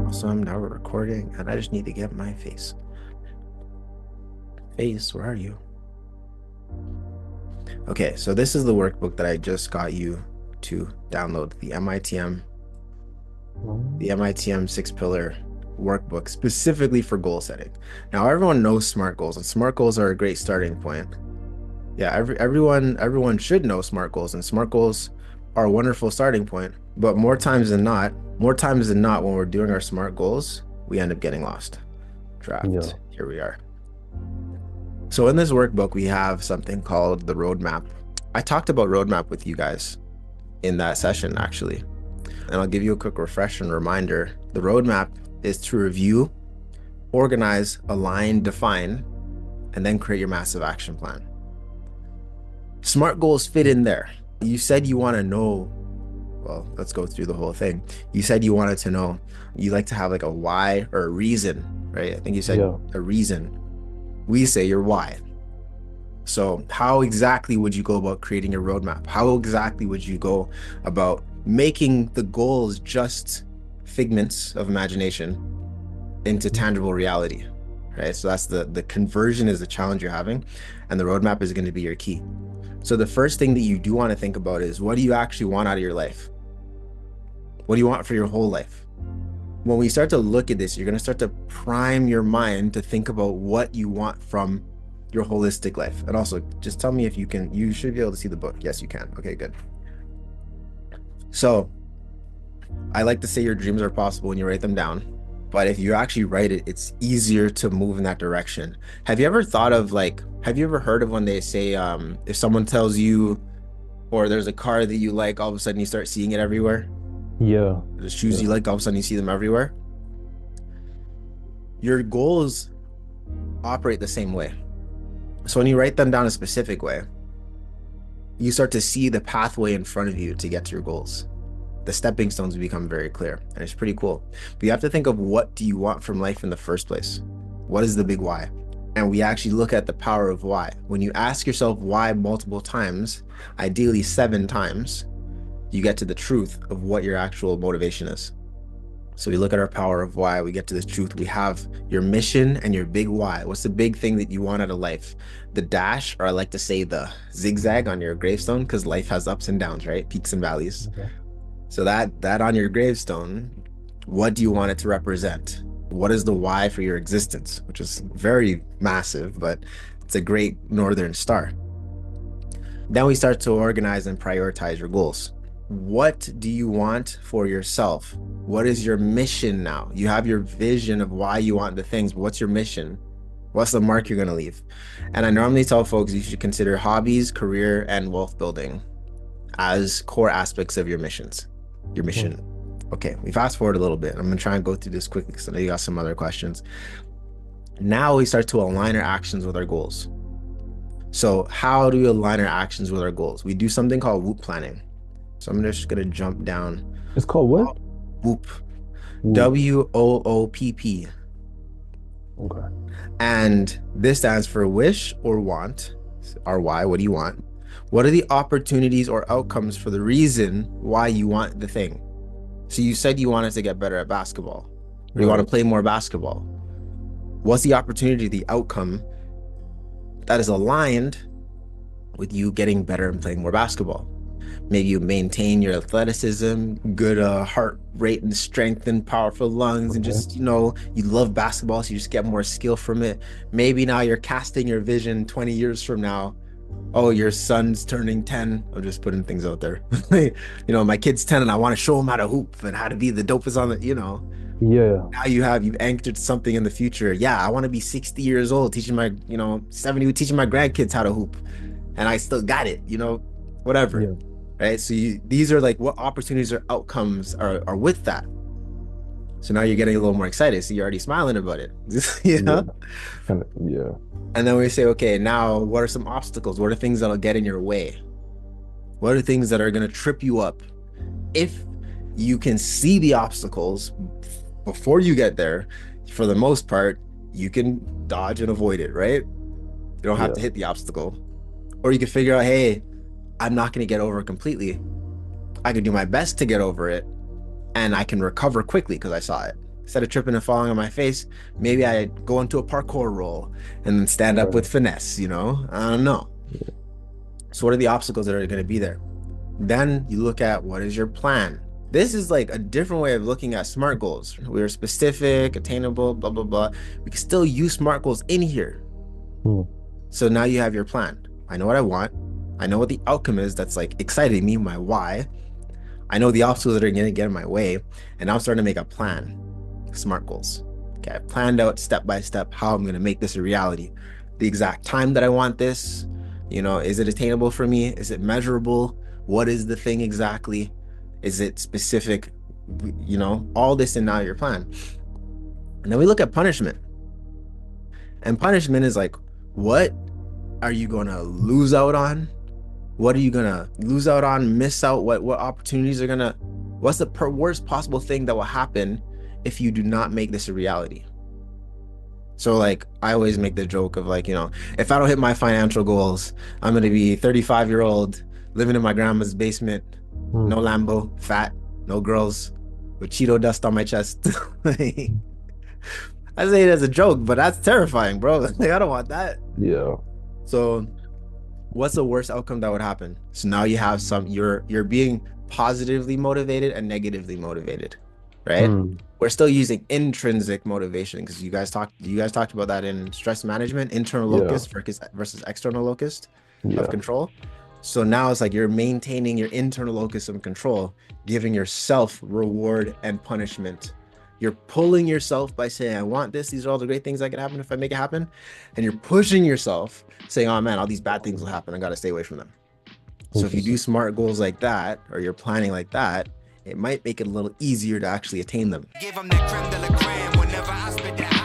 Awesome. Now we're recording, and I just need to get my face. Face, where are you? Okay, so this is the workbook that I just got you to download, the MITM 6-pillar workbook specifically for goal setting. Now, everyone knows SMART goals, and SMART goals are a great starting point. Yeah, everyone should know SMART goals, and SMART goals are a wonderful starting point. But more times than not, when we're doing our SMART goals, we end up getting lost. Trapped. Yeah. Here we are. So in this workbook, we have something called the roadmap. I talked about roadmap with you guys in that session, actually. And I'll give you a quick refresh and reminder. The roadmap is to review, organize, align, define, and then create your massive action plan. SMART goals fit in there. You said you want to know, well, let's go through the whole thing. You said you wanted to know, you like to have like a why or a reason, right? I think you said a reason. We say your why. So how exactly would you go about creating your roadmap? How exactly would you go about making the goals just figments of imagination into tangible reality, right? So that's the conversion is the challenge you're having, and the roadmap is going to be your key. So the first thing that you do want to think about is, what do you actually want out of your life? What do you want for your whole life? When we start to look at this, you're going to start to prime your mind to think about what you want from your holistic life. And also, just tell me if you can, you should be able to see the book. Yes, you can. Okay, good. So I like to say your dreams are possible when you write them down. But if you actually write it, it's easier to move in that direction. Have you ever thought of have you ever heard of when they say, if someone tells you, or there's a car that you like, all of a sudden you start seeing it everywhere? Yeah. The shoes you like, all of a sudden you see them everywhere? Your goals operate the same way. So when you write them down a specific way, you start to see the pathway in front of you to get to your goals. The stepping stones become very clear, and it's pretty cool. But you have to think of, what do you want from life in the first place? What is the big why? And we actually look at the power of why. When you ask yourself why multiple times, ideally 7 times, you get to the truth of what your actual motivation is. So we look at our power of why, we get to this truth. We have your mission and your big why. What's the big thing that you want out of life? The dash, or I like to say the zigzag on your gravestone, because life has ups and downs, right? Peaks and valleys. Okay. So that on your gravestone, what do you want it to represent? What is the why for your existence? Which is very massive, but it's a great northern star. Then we start to organize and prioritize your goals. What do you want for yourself? What is your mission now? You have your vision of why you want the things, but what's your mission? What's the mark you're going to leave? And I normally tell folks you should consider hobbies, career, and wealth building as core aspects of your mission. Okay, we fast forward a little bit. I'm going to try and go through this quickly because I know you got some other questions. Now we start to align our actions with our goals. So how do we align our actions with our goals? We do something called WOOP planning. So I'm just going to jump down. It's called what? WOOP. WOOP. Okay. And this stands for wish or want. Or why, what do you want? What are the opportunities or outcomes for the reason why you want the thing? So you said you wanted to get better at basketball, or you want to play more basketball. What's the opportunity, the outcome that is aligned with you getting better and playing more basketball? Maybe you maintain your athleticism, good heart rate and strength and powerful lungs, and just, you love basketball, so you just get more skill from it. Maybe now you're casting your vision 20 years from now. Oh, your son's turning 10. I'm just putting things out there. My kid's 10 and I want to show him how to hoop and how to be the dopest on the, Yeah. Now you've anchored something in the future. Yeah, I want to be 60 years old teaching my, 70, teaching my grandkids how to hoop. And I still got it, whatever. Yeah. Right? So these are like what opportunities or outcomes are with that. So now you're getting a little more excited. So you're already smiling about it. Yeah. And then we say, okay, now what are some obstacles? What are things that'll get in your way? What are things that are going to trip you up? If you can see the obstacles before you get there, for the most part, you can dodge and avoid it, right? You don't have to hit the obstacle. Or you can figure out, hey, I'm not going to get over it completely. I can do my best to get over it, and I can recover quickly because I saw it. instead of tripping and falling on my face, maybe I go into a parkour roll and then stand up with finesse, you know? I don't know. So what are the obstacles that are going to be there? Then you look at what is your plan. This is like a different way of looking at SMART goals. We're specific, attainable, blah, blah, blah. We can still use SMART goals in here. So now you have your plan. I know what I want. I know what the outcome is that's like exciting me, my why. I know the obstacles that are going to get in my way. And now I'm starting to make a plan. SMART goals. Okay, I planned out step by step how I'm going to make this a reality. The exact time that I want this, you know, is it attainable for me? Is it measurable? What is the thing exactly? Is it specific? You know, all this in now your plan. And then we look at punishment. And punishment is like, what are you going to lose out on? What are you going to lose out on, miss out? What opportunities are going to, what's the worst possible thing that will happen if you do not make this a reality? So like, I always make the joke of like, you know, if I don't hit my financial goals, I'm going to be 35-year-old living in my grandma's basement, no Lambo, fat, no girls, with Cheeto dust on my chest. I say it as a joke, but that's terrifying, bro. Like, I don't want that. Yeah. So what's the worst outcome that would happen? So now you have you're being positively motivated and negatively motivated, right? We're still using intrinsic motivation because you guys talked about that in stress management, internal locus versus external locus of control. So now it's like you're maintaining your internal locus of control, giving yourself reward and punishment. You're pulling yourself by saying, I want this. These are all the great things that can happen if I make it happen. And you're pushing yourself saying, oh man, all these bad things will happen. I got to stay away from them. So if you do SMART goals like that, or you're planning like that, it might make it a little easier to actually attain them. Give them the creme de la creme whenever I spit that